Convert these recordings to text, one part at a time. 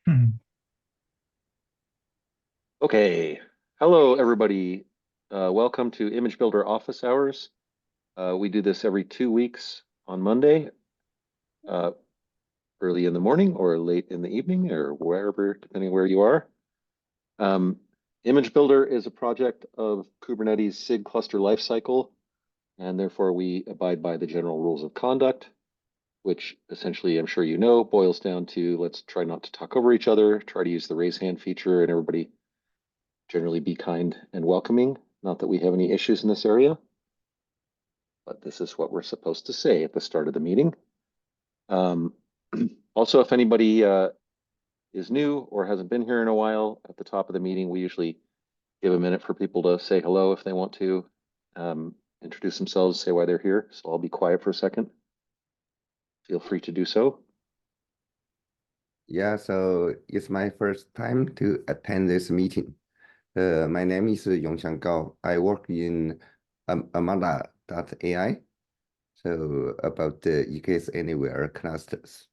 Hmm. Okay. Hello, everybody. Welcome to Image Builder Office Hours. We do this every 2 weeks on Monday, uh, early in the morning or late in the evening or wherever, depending where you are. Um, Image Builder is a project of Kubernetes SIG cluster lifecycle, and therefore we abide by the general rules of conduct, which essentially, I'm sure you know, boils down to let's try not to talk over each other, try to use the raise hand feature, and everybody generally be kind and welcoming. Not that we have any issues in this area, but this is what we're supposed to say at the start of the meeting. Um, also, if anybody is new or hasn't been here in a while, at the top of the meeting, we usually give a minute for people to say hello if they want to, introduce themselves, say why they're here. So I'll be quiet for a second. Feel free to do so. Yeah, so it's my first time to attend this meeting. My name is Yongxiang Gao. I work in Amanda.ai, so about the EKS Anywhere clusters.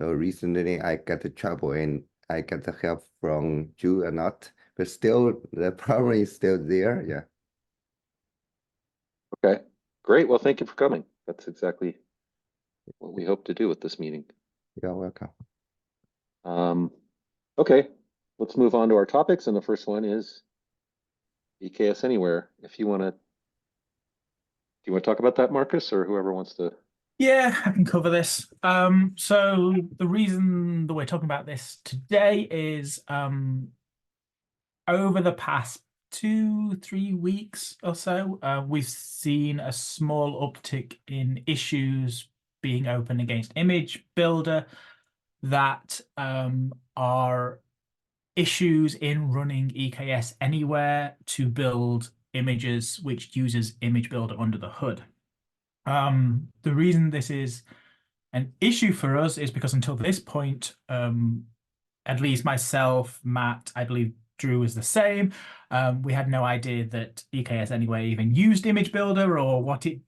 So recently I got the trouble and I got the help from Ju and not, but still the problem is still there. Yeah. Okay, great. Well, thank you for coming. That's exactly what we hope to do with this meeting. You're welcome. Okay, let's move on to our topics. And the first one is EKS Anywhere. If you want to, do you want to talk about that, Marcus, or whoever wants to? Yeah, I can cover this. So the reason that we're talking about this today is over the past 2-3 weeks or so, we've seen a small uptick in issues being open against Image Builder that are issues in running EKS Anywhere to build images which uses Image Builder under the hood. The reason this is an issue for us is because until this point, at least myself, Matt, I believe Drew is the same. We had no idea that EKS Anywhere even used Image Builder or what it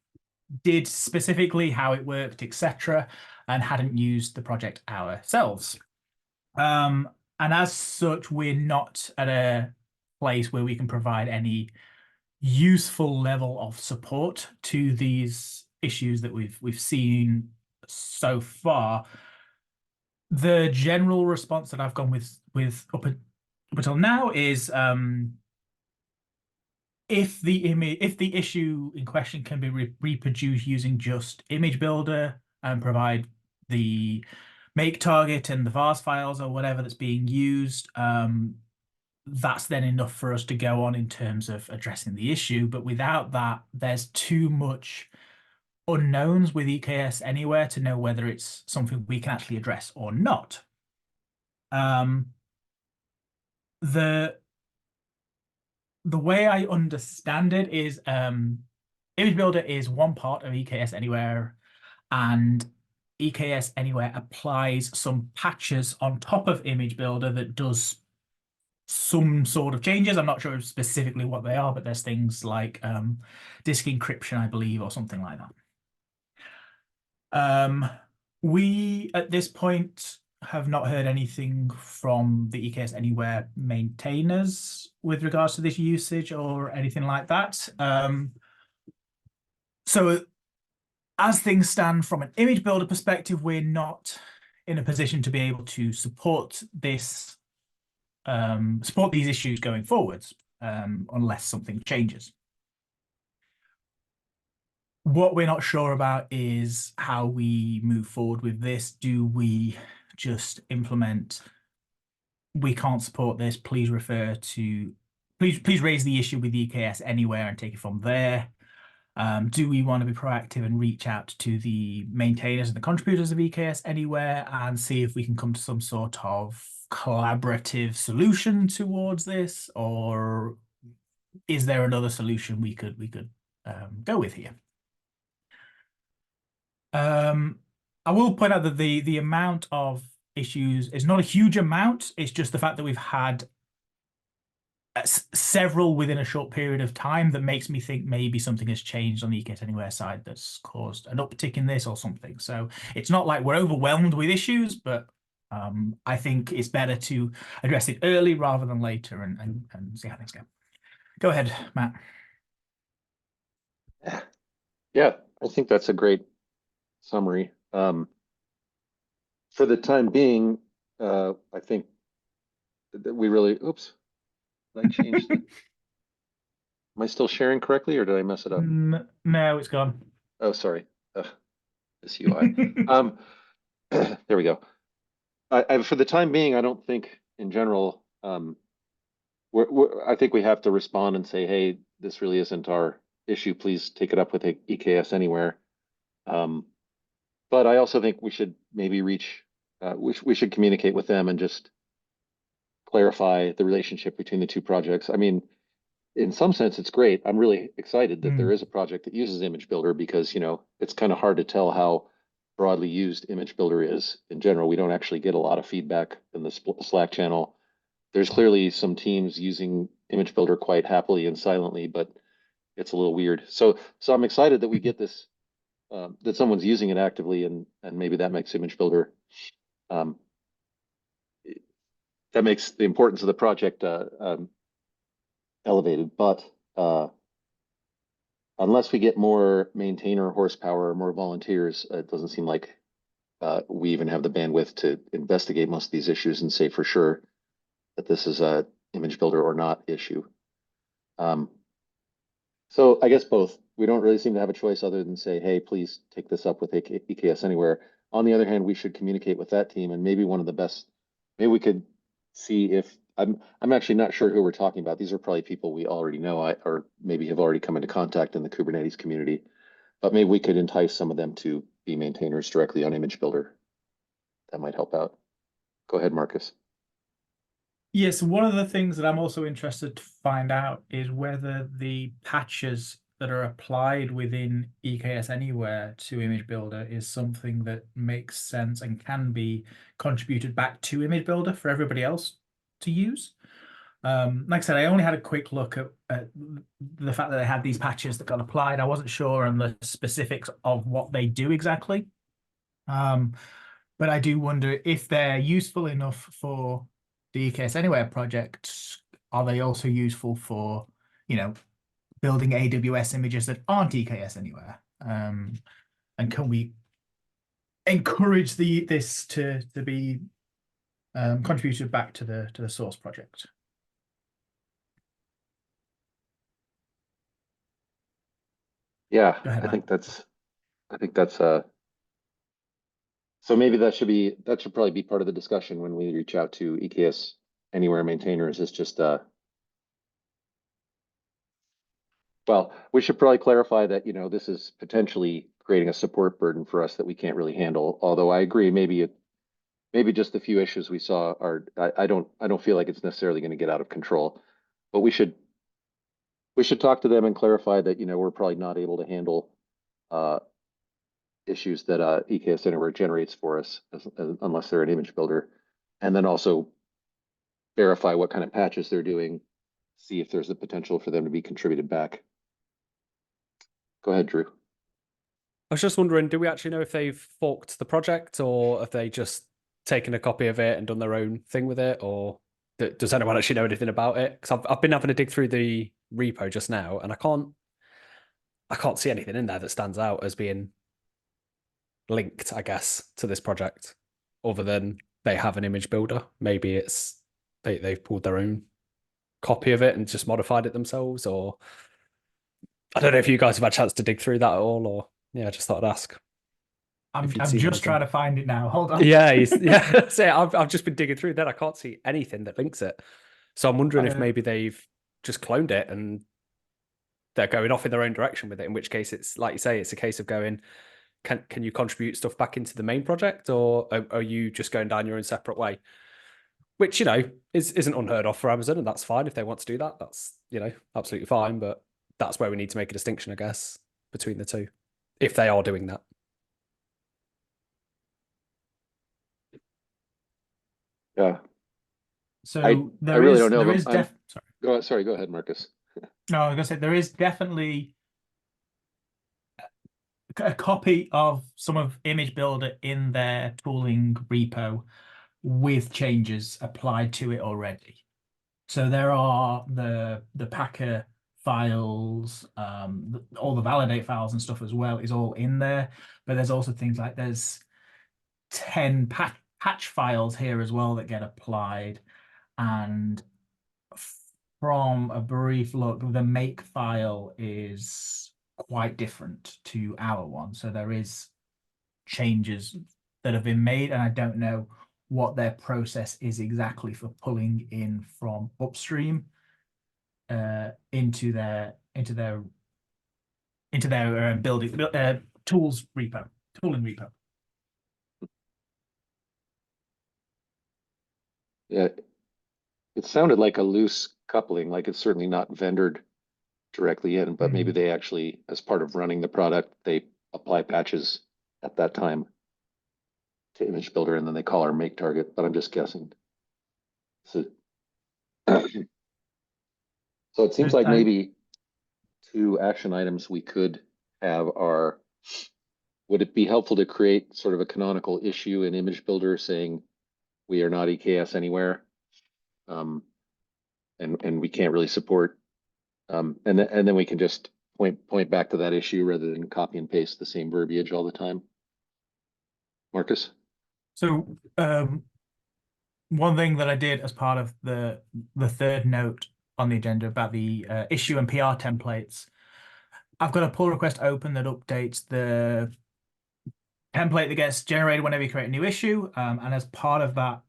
did specifically, how it worked, etc., and hadn't used the project ourselves. And as such, we're not at a place where we can provide any useful level of support to these issues that we've seen so far. The general response that I've gone with up until now is if the issue in question can be reproduced using just Image Builder and provide the make target and the vars files or whatever that's being used, that's then enough for us to go on in terms of addressing the issue. But without that, there's too much unknowns with EKS Anywhere to know whether it's something we can actually address or not. The way I understand it is Image Builder is one part of EKS Anywhere, and EKS Anywhere applies some patches on top of Image Builder that does some sort of changes. I'm not sure specifically what they are, but there's things like disk encryption, I believe, or something like that. We, at this point, have not heard anything from the EKS Anywhere maintainers with regards to this usage or anything like that. So as things stand from an image builder perspective, we're not in a position to be able to support this, support these issues going forwards, unless something changes. What we're not sure about is how we move forward with this. Do we just implement, we can't support this, please refer to, please raise the issue with EKS Anywhere and take it from there? Do we want to be proactive and reach out to the maintainers and the contributors of EKS Anywhere and see if we can come to some sort of collaborative solution towards this? Or is there another solution we could go with here? I will point out that the amount of issues is not a huge amount. It's just the fact that we've had several within a short period of time that makes me think maybe something has changed on the EKS Anywhere side that's caused an uptick in this or something. So it's not like we're overwhelmed with issues, but I think it's better to address it early rather than later and see how things go. Go ahead, Matt. Yeah, I think that's a great summary. For the time being, I think that we really, oops, did I change the, am I still sharing correctly or did I mess it up? No, it's gone. Oh, sorry. This UI. There we go. For the time being, I don't think in general, I think we have to respond and say, hey, this really isn't our issue. Please take it up with EKS Anywhere. But I also think we should maybe we should communicate with them and just clarify the relationship between the two projects. I mean, in some sense, it's great. I'm really excited that there is a project that uses Image Builder because, it's kind of hard to tell how broadly used Image Builder is in general. We don't actually get a lot of feedback in the Slack channel. There's clearly some teams using Image Builder quite happily and silently, but it's a little weird. So I'm excited that we get this, that someone's using it actively, and maybe that makes Image Builder, that makes the importance of the project elevated. But unless we get more maintainer horsepower or more volunteers, it doesn't seem like we even have the bandwidth to investigate most of these issues and say for sure that this is a Image Builder or not issue. So I guess both. We don't really seem to have a choice other than say, hey, please take this up with EKS Anywhere. On the other hand, we should communicate with that team, and maybe maybe we could see if I'm actually not sure who we're talking about. These are probably people we already know, or maybe have already come into contact in the Kubernetes community. But maybe we could entice some of them to be maintainers directly on Image Builder. That might help out. Go ahead, Marcus. Yes, one of the things that I'm also interested to find out is whether the patches that are applied within EKS Anywhere to Image Builder is something that makes sense and can be contributed back to Image Builder for everybody else to use. Like I said, I only had a quick look at the fact that they had these patches that got applied. I wasn't sure on the specifics of what they do exactly. But I do wonder if they're useful enough for the EKS Anywhere project. Are they also useful for, building AWS images that aren't EKS Anywhere? And can we encourage this to be contributed back to the source project? Yeah, Ahead, I think that's so maybe that should probably be part of the discussion when we reach out to EKS Anywhere maintainers. Is just well, we should probably clarify that this is potentially creating a support burden for us that we can't really handle. Although I agree, maybe just the few issues we saw are I don't feel like it's necessarily going to get out of control, but we should talk to them and clarify that we're probably not able to handle issues that EKS Anywhere generates for us unless they're an Image Builder, and then also verify what kind of patches they're doing, see if there's the potential for them to be contributed back. Go ahead, Drew. I was just wondering, do we actually know if they've forked the project or have they just taken a copy of it and done their own thing with it? Or does anyone actually know anything about it? Because I've been having to dig through the repo just now and I can't see anything in there that stands out as being linked, I guess, to this project, other than they have an image builder. Maybe it's they've pulled their own copy of it and just modified it themselves, or I don't know if you guys have had a chance to dig through that at all, or yeah, I just thought I'd ask. I'm just trying to find it now. Hold on. Yeah, yeah. So I've just been digging through that. I can't see anything that links it. So I'm wondering if maybe they've just cloned it and they're going off in their own direction with it. In which case, it's like you say, it's a case of going, can you contribute stuff back into the main project, or are you just going down your own separate way? Which isn't unheard of for Amazon, and that's fine if they want to do that. That's absolutely fine. But that's where we need to make a distinction, I guess, between the two, if they are doing that. Yeah. So I really don't know. Sorry. Go ahead, Marcus. No, I was gonna say there is definitely a copy of some of Image Builder in their tooling repo. with changes applied to it already. So there are the Packer files, all the validate files and stuff as well is all in there. But there's also things like there's 10 patch files here as well that get applied. And from a brief look, the make file is quite different to our one. So there is changes that have been made, and I don't know what their process is exactly for pulling in from upstream into their building tools repo, tooling repo. Yeah, it sounded like a loose coupling, like it's certainly not vendored directly in, but maybe they actually, as part of running the product, they apply patches at that time to image builder, and then they call our make target, but I'm just guessing. So, so it seems like maybe 2 action items we could have are, would it be helpful to create sort of a canonical issue in image builder saying we are not EKS anywhere? And we can't really support, and then we can just point back to that issue rather than copy and paste the same verbiage all the time. Marcus? So one thing that I did as part of the third note on the agenda about the issue and PR templates, I've got a pull request open that updates the template that gets generated whenever you create a new issue. And as part of that,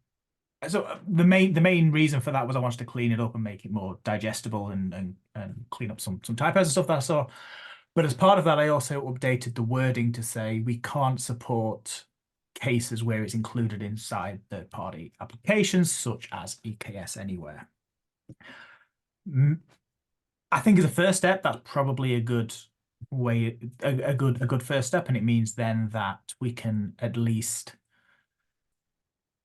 so the main reason for that was I wanted to clean it up and make it more digestible and clean up some typos and stuff that I saw. But as part of that, I also updated the wording to say we can't support cases where it's included inside third-party applications, such as EKS Anywhere. I think as a first step, that's probably a good way, a good first step, and it means then that we can at least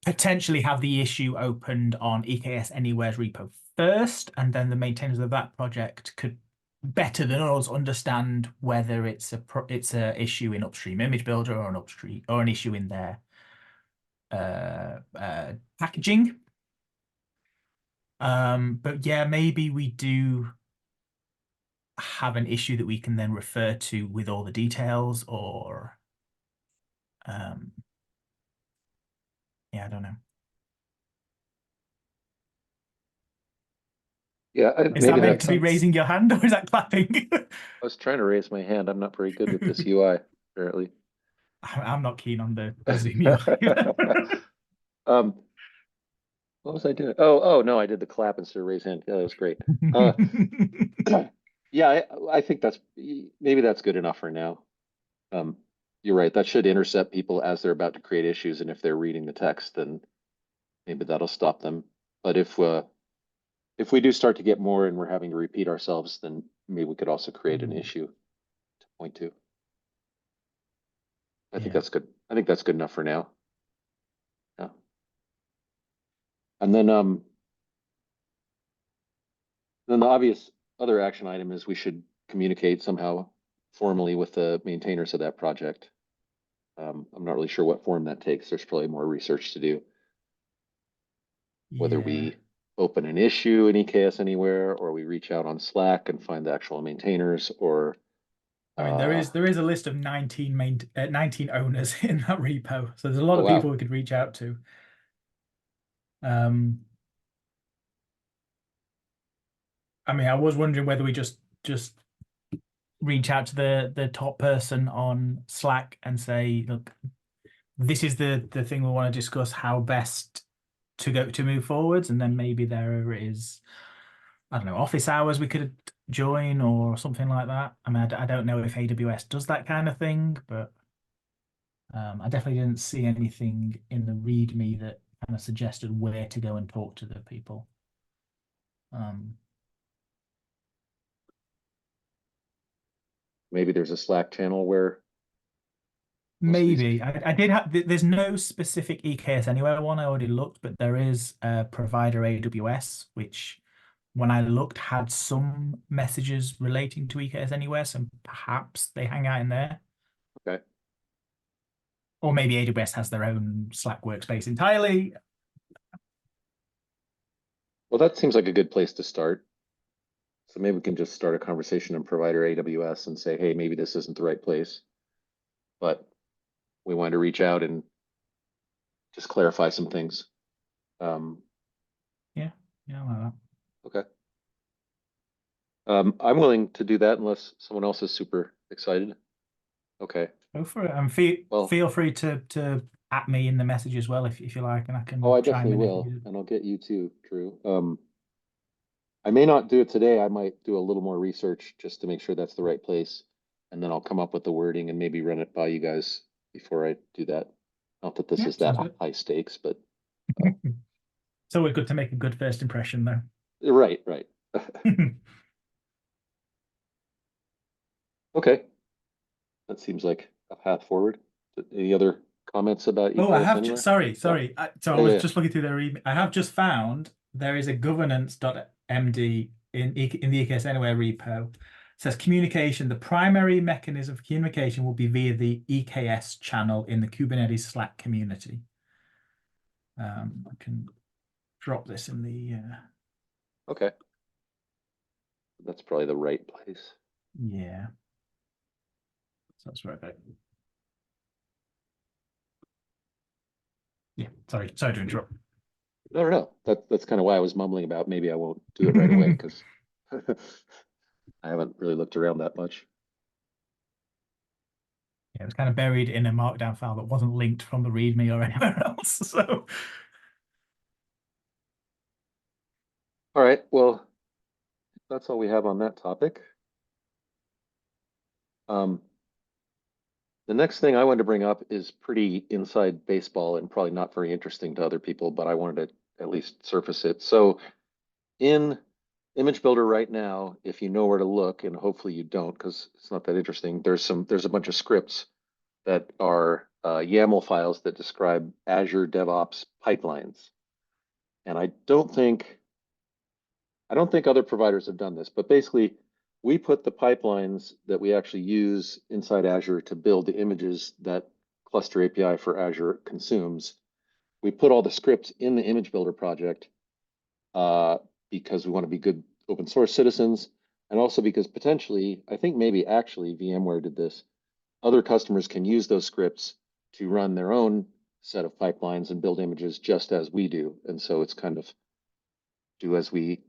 potentially have the issue opened on EKS Anywhere's repo first, and then the maintainers of that project could better than us understand whether it's a issue in upstream image builder or an issue in their packaging. But yeah, maybe we do have an issue that we can then refer to with all the details, or yeah, I don't know. Yeah, Is that meant to be raising your hand, or is that clapping? I was trying to raise my hand. I'm not very good with this UI, apparently. I'm not keen on the Zoom UI. What was I doing? Oh no, I did the clap instead of raise hand. Yeah, that was great. Yeah, I think maybe that's good enough for now. You're right. That should intercept people as they're about to create issues, and if they're reading the text, then maybe that'll stop them. But if we do start to get more and we're having to repeat ourselves, then maybe we could also create an issue to point to. I think that's good. I think that's good enough for now. Yeah. And then the obvious other action item is we should communicate somehow formally with the maintainers of that project. I'm not really sure what form that takes. There's probably more research to do. Whether we open an issue in EKS Anywhere, or we reach out on Slack and find the actual maintainers, or I mean, there is a list of 19 owners in that repo, so there's a lot of people we could reach out to. I mean, I was wondering whether we just reach out to the top person on Slack and say, look, this is the thing we want to discuss, how best to move forwards, and then maybe there is, I don't know, office hours we could join or something like that. I mean, I don't know if AWS does that kind of thing, but I definitely didn't see anything in the README that kind of suggested where to go and talk to the people. Maybe there's a Slack channel where maybe I did have, there's no specific EKS Anywhere one, I already looked, but there is a provider AWS, which when I looked had some messages relating to EKS Anywhere, so perhaps they hang out in there. Okay. Or maybe AWS has their own Slack workspace entirely. Well, that seems like a good place to start. So maybe we can just start a conversation in provider AWS and say, hey, maybe this isn't the right place. But we wanted to reach out and just clarify some things. Yeah, I like that. Okay. I'm willing to do that unless someone else is super excited. Okay. Go for it. And feel Well- feel free to at me in the message as well if you like, and I can Oh, I chime definitely in if will, needed. and I'll get you too, Drew. I may not do it today. I might do a little more research just to make sure that's the right place. And then I'll come up with the wording and maybe run it by you guys before I do that. Not that this Yeah, is that sounds good. high stakes, but It's always good to make a good first impression, though. right. Okay. That seems like a path forward. Any other comments about Oh, I EKS have anywhere? sorry. So I was Yeah. just looking through their email. I have just found there is a governance.md in the EKS Anywhere repo. It says communication. The primary mechanism for communication will be via the EKS channel in the Kubernetes Slack community. I can drop this in the Okay. That's probably the right place. yeah. So that's right. Yeah, sorry to interrupt. No. That's kind of why I was mumbling about maybe I won't do it right away because I haven't really looked around that much. Yeah, it was kind of buried in a markdown file that wasn't linked from the README or anywhere else. So All right, well, that's all we have on that topic. The next thing I wanted to bring up is pretty inside baseball and probably not very interesting to other people, but I wanted to at least surface it. So in Image Builder right now, if you know where to look, and hopefully you don't because it's not that interesting, there's a bunch of scripts that are YAML files that describe Azure DevOps pipelines. And I don't think other providers have done this, but basically we put the pipelines that we actually use inside Azure to build the images that Cluster API for Azure consumes. We put all the scripts in the image builder project because we want to be good open source citizens, and also because potentially, I think maybe actually VMware did this, other customers can use those scripts to run their own set of pipelines and build images just as we do. And so it's kind of do as we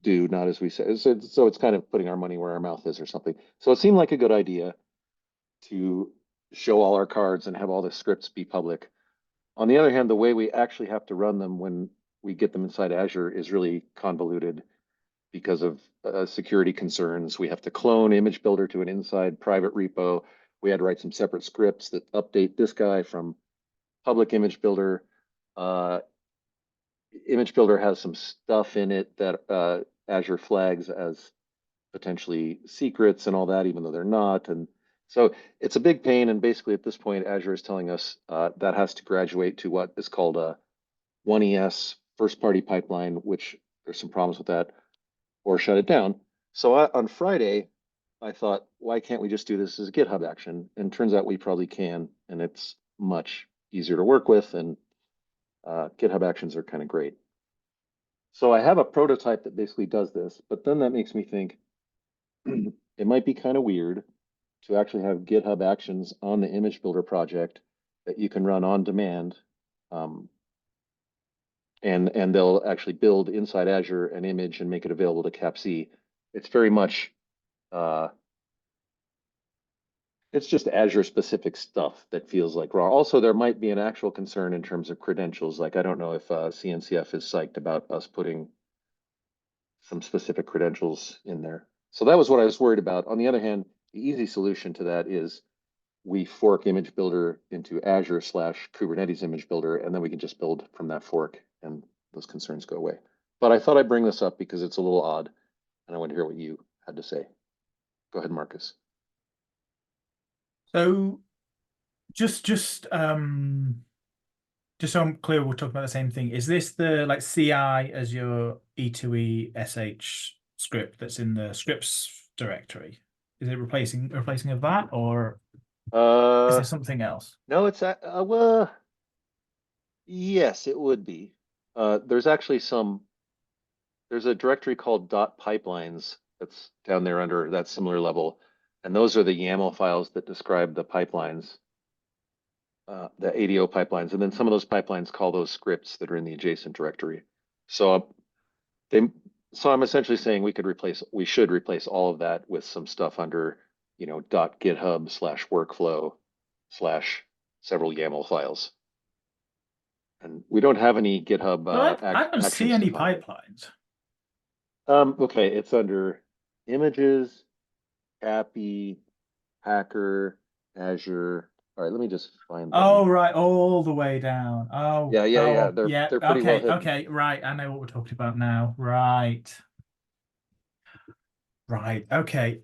do, not as we say. So it's kind of putting our money where our mouth is or something. So it seemed like a good idea to show all our cards and have all the scripts be public. On the other hand, the way we actually have to run them when we get them inside Azure is really convoluted because of security concerns. We have to clone Image Builder to an inside private repo. We had to write some separate scripts that update this guy from public Image Builder. Image Builder has some stuff in it that Azure flags as potentially secrets and all that, even though they're not. And so it's a big pain. And basically at this point, Azure is telling us that has to graduate to what is called a 1ES first party pipeline, which there's some problems with that, or shut it down. So on Friday, I thought, why can't we just do this as a GitHub action? And turns out we probably can, and it's much easier to work with, and GitHub actions are kind of great. So I have a prototype that basically does this, but then that makes me think it might be kind of weird to actually have GitHub actions on the image builder project that you can run on demand. And they'll actually build inside Azure an image and make it available to CAPC. It's very much, it's just Azure specific stuff that feels like raw. Also, there might be an actual concern in terms of credentials. Like, I don't know if CNCF is psyched about us putting some specific credentials in there. So that was what I was worried about. On the other hand, the easy solution to that is we fork Image Builder into Azure / Kubernetes Image Builder, and then we can just build from that fork, and those concerns go away. But I thought I'd bring this up because it's a little odd, and I want to hear what you had to say. Go ahead, Marcus. So just so I'm clear, we're talking about the same thing. Is this the like CI as your E2E SH script that's in the scripts directory? Is it replacing of that, or is there something else? No, it's well, yes, it would be. There's actually some there's a directory called .pipelines that's down there under that similar level. And those are the YAML files that describe the pipelines, the ADO pipelines. And then some of those pipelines call those scripts that are in the adjacent directory. So so I'm essentially saying we should replace all of that with some stuff under, .github/workflow/several YAML files. And we don't have any GitHub But I don't see actions any defined. pipelines. Okay, it's under images, Appy, Hacker, Azure. All right, let me just find them. Oh, right, all the way down. Oh, Yeah. oh, They're pretty well hidden. okay, right. I know what we're talking about now. Right. Right. Okay.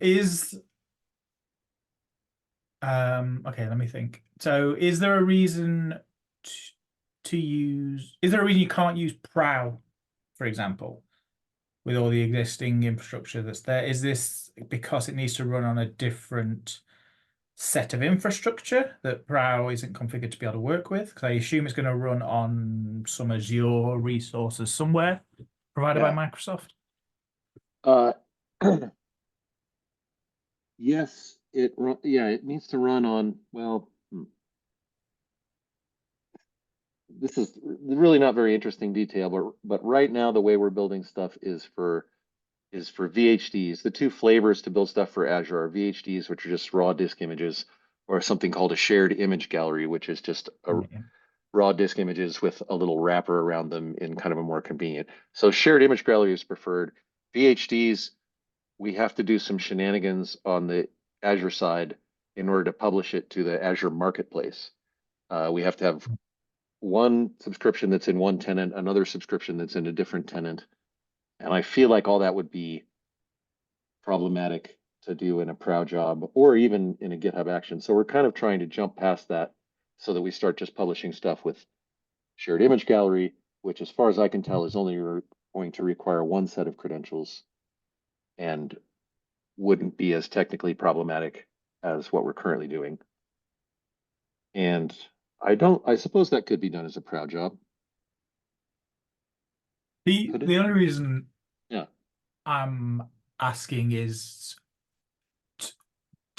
Okay, let me think. So is there a reason is there a reason you can't use Prow, for example, with all the existing infrastructure that's there? Is this because it needs to run on a different set of infrastructure that Prow isn't configured to be able to work with? Because I assume it's going to run on some Azure resources somewhere provided by Microsoft. Yes, it needs to run on, well, this is really not very interesting detail, but right now the way we're building stuff is for VHDs. The two flavors to build stuff for Azure are VHDs, which are just raw disk images, or something called a shared image gallery, which is just raw disk images with a little wrapper around them in kind of a more convenient. So shared image gallery is preferred. VHDs, we have to do some shenanigans on the Azure side in order to publish it to the Azure marketplace. We have to have one subscription that's in one tenant, another subscription that's in a different tenant. And I feel like all that would be problematic to do in a Prow job or even in a GitHub action. So we're kind of trying to jump past that so that we start just publishing stuff with shared image gallery, which as far as I can tell is only going to require one set of credentials and wouldn't be as technically problematic as what we're currently doing. And I suppose that could be done as a Prow job. The only reason Yeah. I'm asking is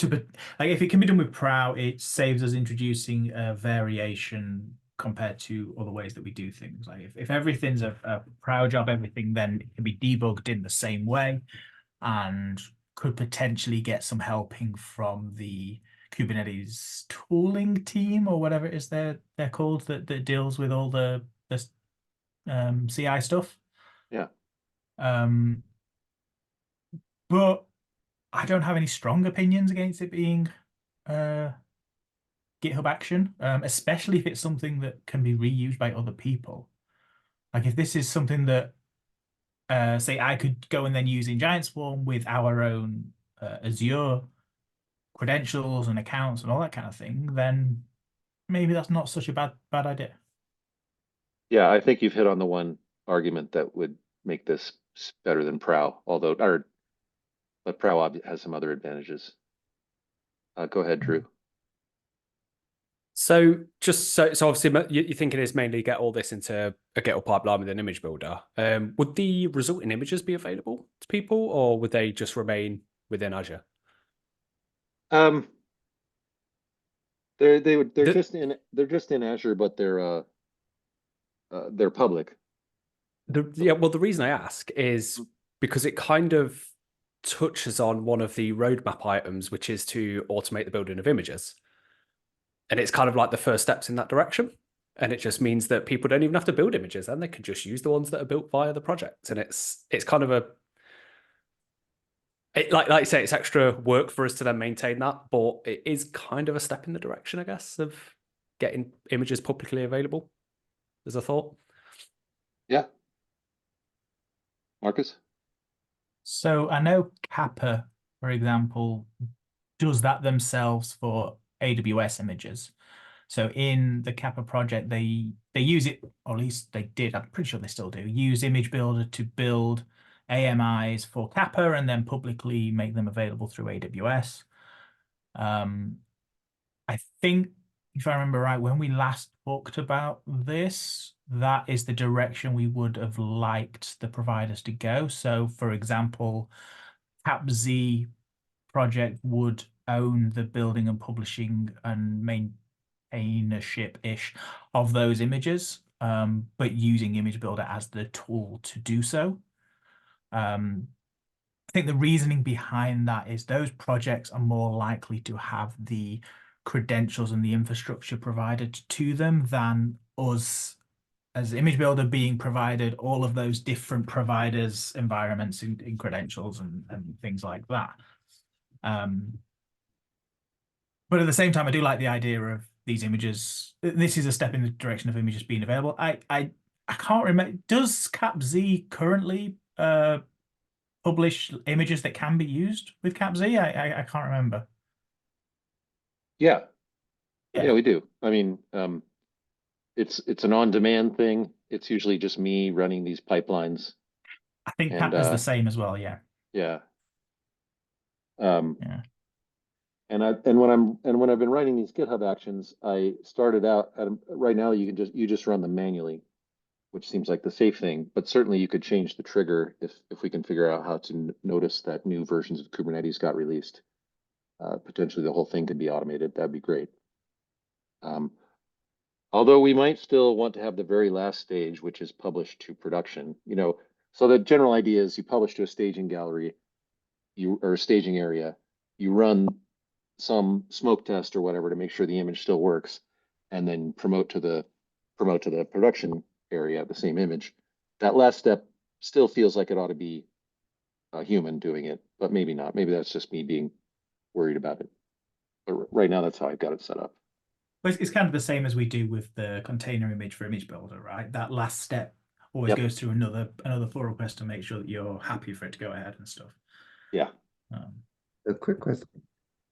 like if it can be done with Prow, it saves us introducing a variation compared to other ways that we do things. Like if everything's a Prow job, everything then can be debugged in the same way and could potentially get some helping from the Kubernetes tooling team or whatever it is they're called that deals with all the CI stuff. Yeah. But I don't have any strong opinions against it being GitHub action, especially if it's something that can be reused by other people. Like if this is something that, say, I could go and then use in Giant Swarm with our own Azure credentials and accounts and all that kind of thing, then maybe that's not such a bad idea. Yeah, I think you've hit on the one argument that would make this better than Prow, but Prow has some other advantages. Go ahead, Drew. So obviously you're thinking is mainly get all this into a GitHub pipeline with an image builder. Would the resulting images be available to people, or would they just remain within Azure? They're just in Azure, but they're public. Well, the reason I ask is because it kind of touches on one of the roadmap items, which is to automate the building of images. And it's kind of like the first steps in that direction. And it just means that people don't even have to build images, and they can just use the ones that are built via the project. And it's kind of like you say, it's extra work for us to then maintain that, but it is kind of a step in the direction, I guess, of getting images publicly available. As a thought. Yeah. Marcus? So I know Kappa, for example, does that themselves for AWS images. So in the Kappa project, they use it, or at least they did, I'm pretty sure they still do, use Image Builder to build AMIs for Kappa and then publicly make them available through AWS. I think if I remember right, when we last talked about this, that is the direction we would have liked the providers to go. So, for example, CapZ project would own the building and publishing and maintainership-ish of those images, but using Image Builder as the tool to do so. I think the reasoning behind that is those projects are more likely to have the credentials and the infrastructure provided to them than us as Image Builder being provided all of those different providers, environments, in credentials and things like that. But at the same time, I do like the idea of these images. This is a step in the direction of images being available. I can't remember. Does CapZ currently publish images that can be used with CapZ? I can't remember. Yeah. Yeah. Yeah, we do. I mean, it's an on-demand thing. It's usually just me running these pipelines. I think And, Cap does the same as well. Yeah. Yeah. Yeah. And when I've been writing these GitHub actions, I started out right now you just run them manually, which seems like the safe thing, but certainly you could change the trigger if we can figure out how to notice that new versions of Kubernetes got released. Potentially the whole thing could be automated. That'd be great. Although we might still want to have the very last stage, which is published to production. So the general idea is you publish to a staging gallery, or a staging area, you run some smoke test or whatever to make sure the image still works, and then promote to the production area the same image. That last step still feels like it ought to be a human doing it, but maybe not. Maybe that's just me being worried about it. But right now, that's how I've got it set up. But it's kind of the same as we do with the container image for Image Builder, right? That last step always goes through another pull request to make sure that you're happy for it to go ahead and stuff. Yeah. A quick question.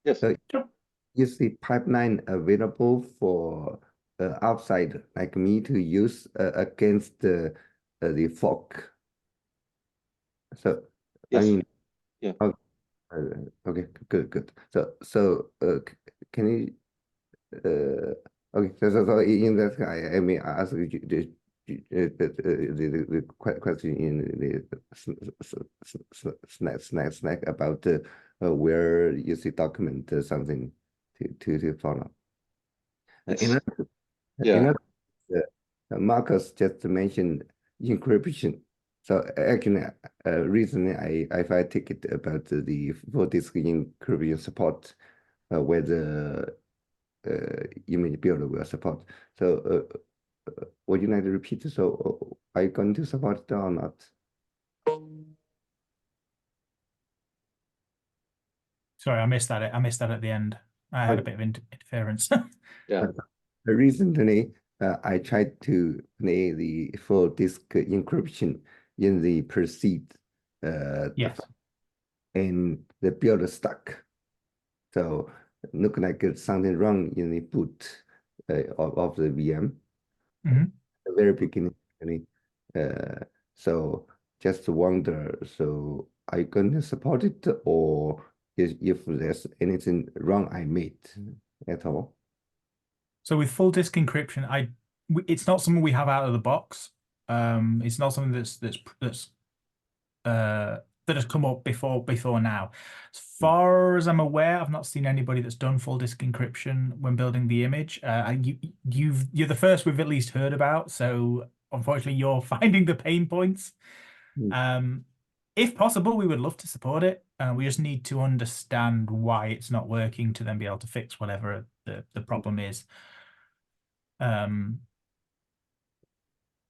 Yes. So Sure. is the pipeline available for outside like me to use against the fork? So Yes. I mean, Yeah. okay, good. So can you okay? So in that, I may ask you the question in the snack about where you see document something to follow. Marcus just mentioned encryption. So actually, recently I filed a ticket about the full disk encryption support, whether Image Builder will support. So would you like to repeat? So are you going to support it or not? Sorry, I missed that. I missed that at the end. I had a bit of interference. Yeah. Recently, I tried to play the full disk encryption in the proceed, Yes. and the build stuck. So look like it's something wrong in the boot of the VM. Mhm. The very beginning. So just wonder, so are you going to support it, or if there's anything wrong I made at all? So with full disk encryption, it's not something we have out of the box. It's not something that has come up before now. As far as I'm aware, I've not seen anybody that's done full disk encryption when building the image. You're the first we've at least heard about, so unfortunately you're finding the pain points. If possible, we would love to support it. We just need to understand why it's not working to then be able to fix whatever the problem is.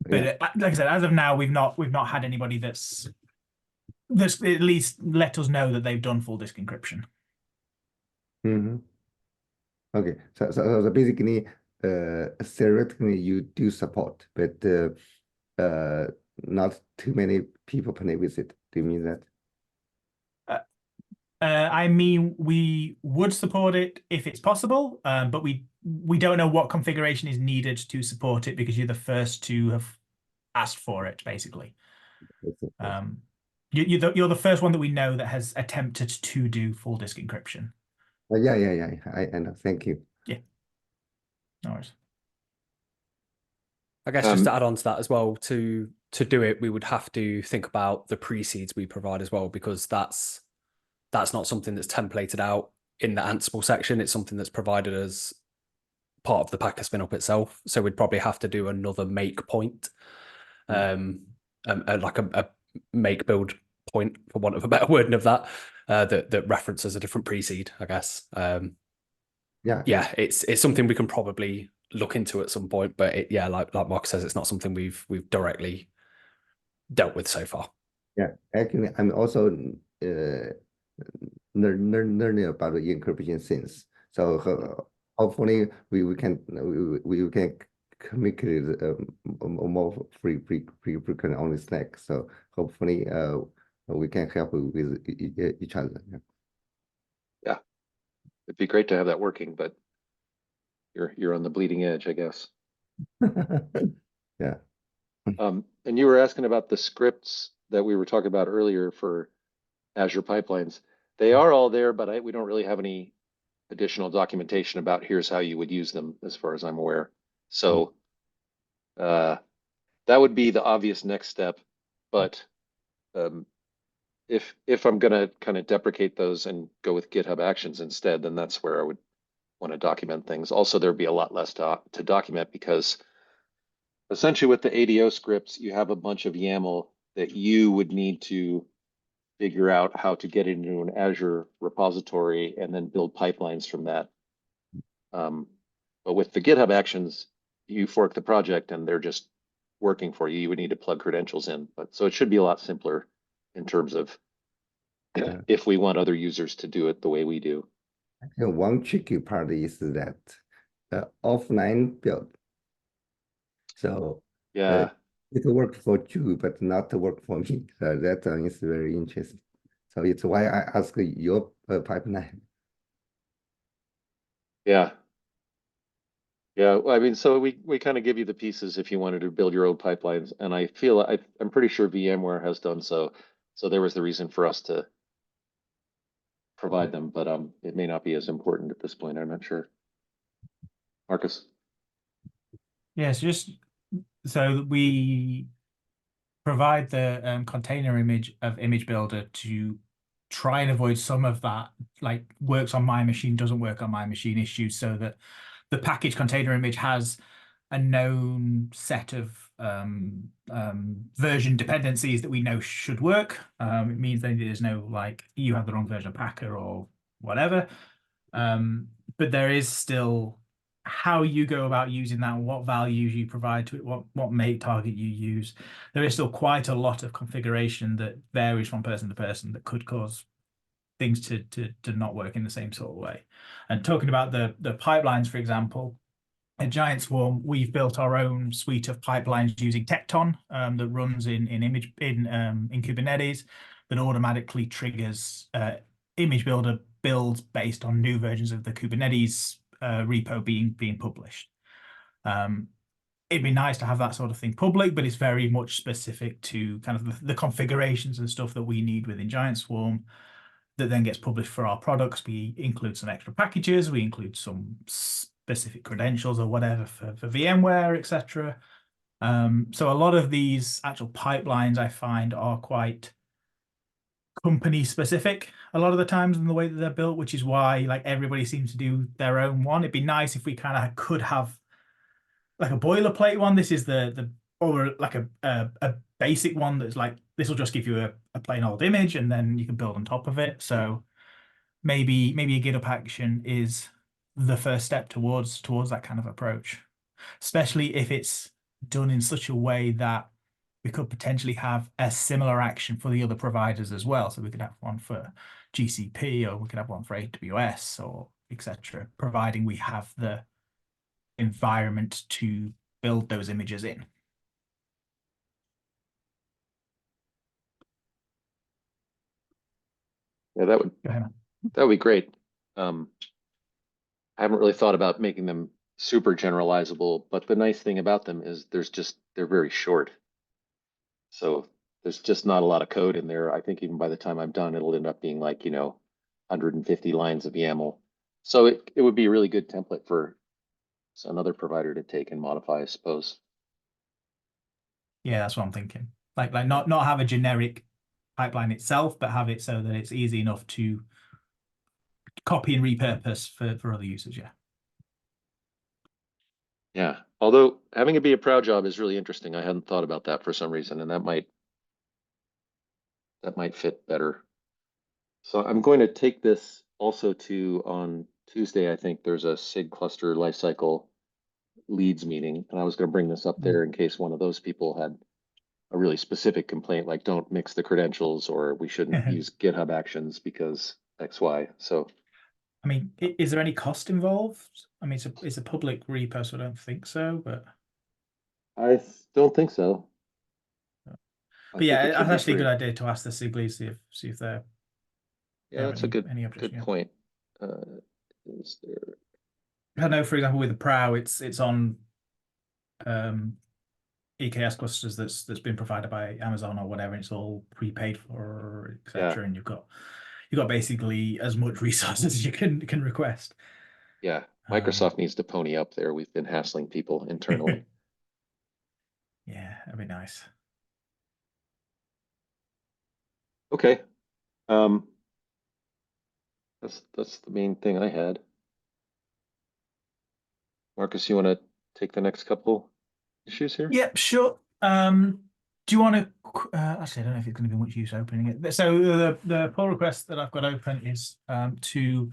But like I said, as of now, we've not had anybody that's at least let us know that they've done full disk encryption. Okay, so basically, theoretically, you do support, but not too many people play with it. Do you mean that? I mean, we would support it if it's possible, but we don't know what configuration is needed to support it because you're the first to have asked for it, basically. You're the first one that we know that has attempted to do full disk encryption. Yeah. I know. Thank you. Yeah. No worries. I guess just to add on to that as well, to do it, we would have to think about the pre-seeds we provide as well, because that's not something that's templated out in the Ansible section. It's something that's provided as part of the Packer spin up itself. So we'd probably have to do another make point, like a make build point, for want of a better wording of that, that references a different pre-seed, I guess. Yeah, it's something we can probably look into at some point, but like Mark says, it's not something we've directly dealt with so far. Yeah, actually, I'm also learning about the encryption things. So hopefully we can communicate more frequent on the Slack. So hopefully we can help with each other. Yeah, it'd be great to have that working, but you're on the bleeding edge, I guess. Yeah. And you were asking about the scripts that we were talking about earlier for Azure pipelines. They are all there, but we don't really have any additional documentation about here's how you would use them, as far as I'm aware. So that would be the obvious next step. But if I'm gonna kind of deprecate those and go with GitHub Actions instead, then that's where I would want to document things. Also, there'd be a lot less to document, because essentially with the ADO scripts, you have a bunch of YAML that you would need to figure out how to get into an Azure repository and then build pipelines from that. But with the GitHub Actions, you fork the project and they're just working for you. You would need to plug credentials in, but so it should be a lot simpler in terms of if we want other users to do it the way we do. One tricky part is that offline build. So yeah, it worked for you, but not work for me. So that is very interesting. So it's why I ask your pipeline. Yeah. Yeah, well, I mean, so we kind of give you the pieces if you wanted to build your own pipelines, and I feel I'm pretty sure VMware has done so. So there was the reason for us to provide them, but it may not be as important at this point. I'm not sure. Marcus. Yes, just so we provide the container image of Image Builder to try and avoid some of that, like works on my machine, doesn't work on my machine issues, so that the package container image has a known set of version dependencies that we know should work. It means that there's no like you have the wrong version of Packer or whatever. But there is still how you go about using that, what values you provide to it, what make target you use. There is still quite a lot of configuration that varies from person to person that could cause things to not work in the same sort of way. And talking about the pipelines, for example, at Giant Swarm, we've built our own suite of pipelines using Tekton that runs in Kubernetes that automatically triggers Image Builder builds based on new versions of the Kubernetes repo being published. It'd be nice to have that sort of thing public, but it's very much specific to kind of the configurations and stuff that we need within Giant Swarm that then gets published for our products. We include some extra packages, we include some specific credentials or whatever for VMware, etc. So a lot of these actual pipelines I find are quite company specific a lot of the times in the way that they're built, which is why like everybody seems to do their own one. It'd be nice if we kind of could have like a boilerplate one. This is or like a basic one that's like, this will just give you a plain old image and then you can build on top of it. So maybe a GitHub action is the first step towards that kind of approach, especially if it's done in such a way that we could potentially have a similar action for the other providers as well. So we could have one for GCP or we could have one for AWS or etc., providing we have the environment to build those images in. Yeah, that would be great. I haven't really thought about making them super generalizable, but the nice thing about them is they're very short. So there's just not a lot of code in there. I think even by the time I'm done, it'll end up being like, 150 lines of YAML. So it would be a really good template for another provider to take and modify, I suppose. Yeah, that's what I'm thinking. Like not have a generic pipeline itself, but have it so that it's easy enough to copy and repurpose for other users. Yeah. Yeah. Although having it be a proud job is really interesting. I hadn't thought about that for some reason, and that might fit better. So I'm going to take this also to on Tuesday. I think there's a SIG cluster lifecycle leads meeting, and I was going to bring this up there in case one of those people had a really specific complaint, like don't mix the credentials, or we shouldn't use GitHub Actions because X, Y. So, I mean, is there any cost involved? I mean, it's a public repo, so I don't think so. But don't think so. I think yeah, it should that's be actually a free. good idea to ask the SIG leads, see if they're Yeah, that's a good updates, yeah. point. Is there? I know, for example, with the Prow, it's on EKS clusters that's been provided by Amazon or whatever, and it's all prepaid for, etc. And you've got basically as much resources as you can request. Yeah, Microsoft needs to pony up there. We've been hassling people internally. Yeah, that'd be nice. Okay. That's the main thing I had. Marcus, you want to take the next couple issues here? Yep, sure. Do you want to? Actually, I don't know if it's going to be much use opening it. So the pull request that I've got open is to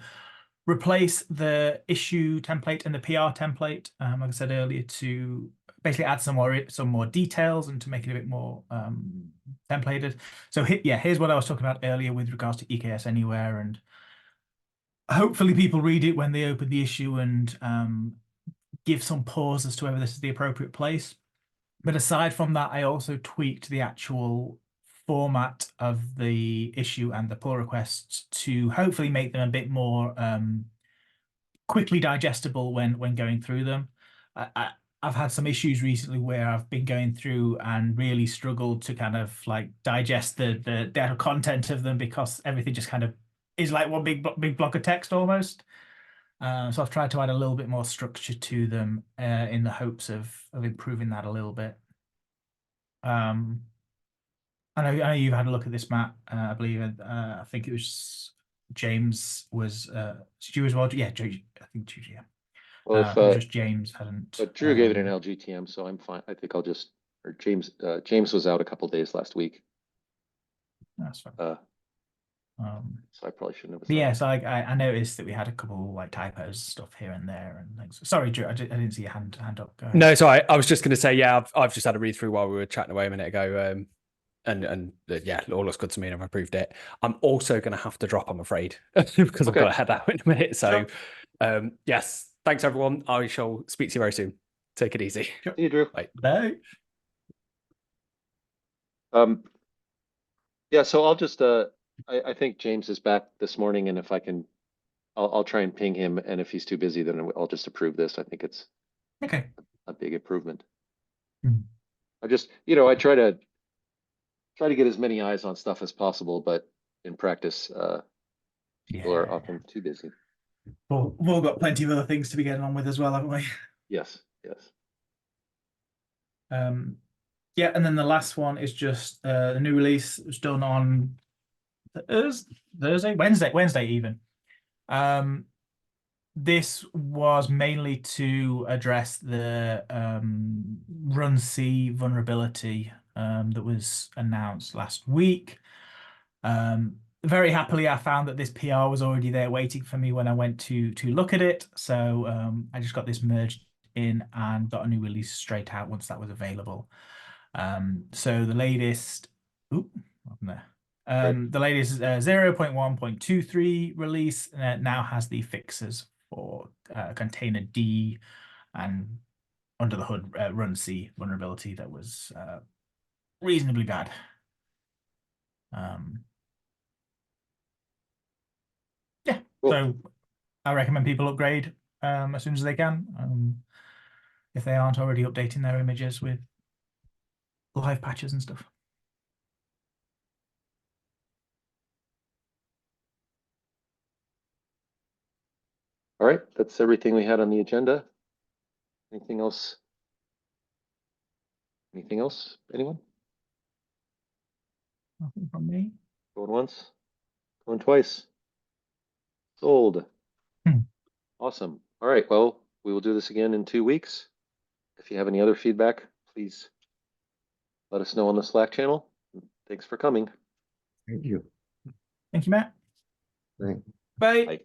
replace the issue template and the PR template. Like I said earlier, to basically add some more details and to make it a bit more templated. So here's what I was talking about earlier with regards to EKS Anywhere, and hopefully people read it when they open the issue and give some pause as to whether this is the appropriate place. But aside from that, I also tweaked the actual format of the issue and the pull requests to hopefully make them a bit more quickly digestible when going through them. I've had some issues recently where I've been going through and really struggled to kind of like digest the data content of them because everything just kind of is like one big block of text almost. So I've tried to add a little bit more structure to them in the hopes of improving that a little bit. I know you've had a look at this, Matt. I believe I think it was James was Stu as well. Yeah, I think Stu. Yeah. Well, I think just James hadn't. but Drew gave it an LGTM, so I'm fine. I think I'll just. Or James was out a couple days last week. That's fine. So I probably shouldn't have. Yeah, so I noticed that we had a couple like typos stuff here and there and things. Sorry, Drew, I didn't see your hand up. Go ahead. No, sorry. I was just going to say, yeah, I've just had a read through while we were chatting away a minute ago. And yeah, it all looks good to me and I've approved it. I'm also going to have to drop, I'm afraid, because I've got to head out in a minute. So, yes, thanks everyone. I shall speak to you very soon. Take it easy. Sure. See you, Drew. Bye. Bye. Yeah, so I'll just I think James is back this morning, and if I can, I'll try and ping him, and if he's too busy, then I'll just approve this. I think it's Okay. a big improvement. Mhm. I just, I try to get as many eyes on stuff as possible, but in practice, people are often too busy. Well, we've all got plenty of other things to be getting on with as well, haven't we? Yes, yes. Yeah, and then the last one is just the new release was done on Wednesday even. This was mainly to address the RunC vulnerability that was announced last week. Very happily, I found that this PR was already there waiting for me when I went to look at it. So I just got this merged in and got a new release straight out once that was available. So the latest, the latest 0.1.23 release now has the fixes for container D and under the hood RunC vulnerability that was reasonably bad. Yeah, cool. So I recommend people upgrade as soon as they can, if they aren't already updating their images with live patches and stuff. All right, that's everything we had on the agenda. Anything else? Anything else? Anyone? Nothing from me. Going once? Going twice? Sold. Awesome. All right. Well, we will do this again in 2 weeks. If you have any other feedback, please let us know on the Slack channel. Thanks for coming. Thank you. Thank you, Matt. Thank Bye. Bye.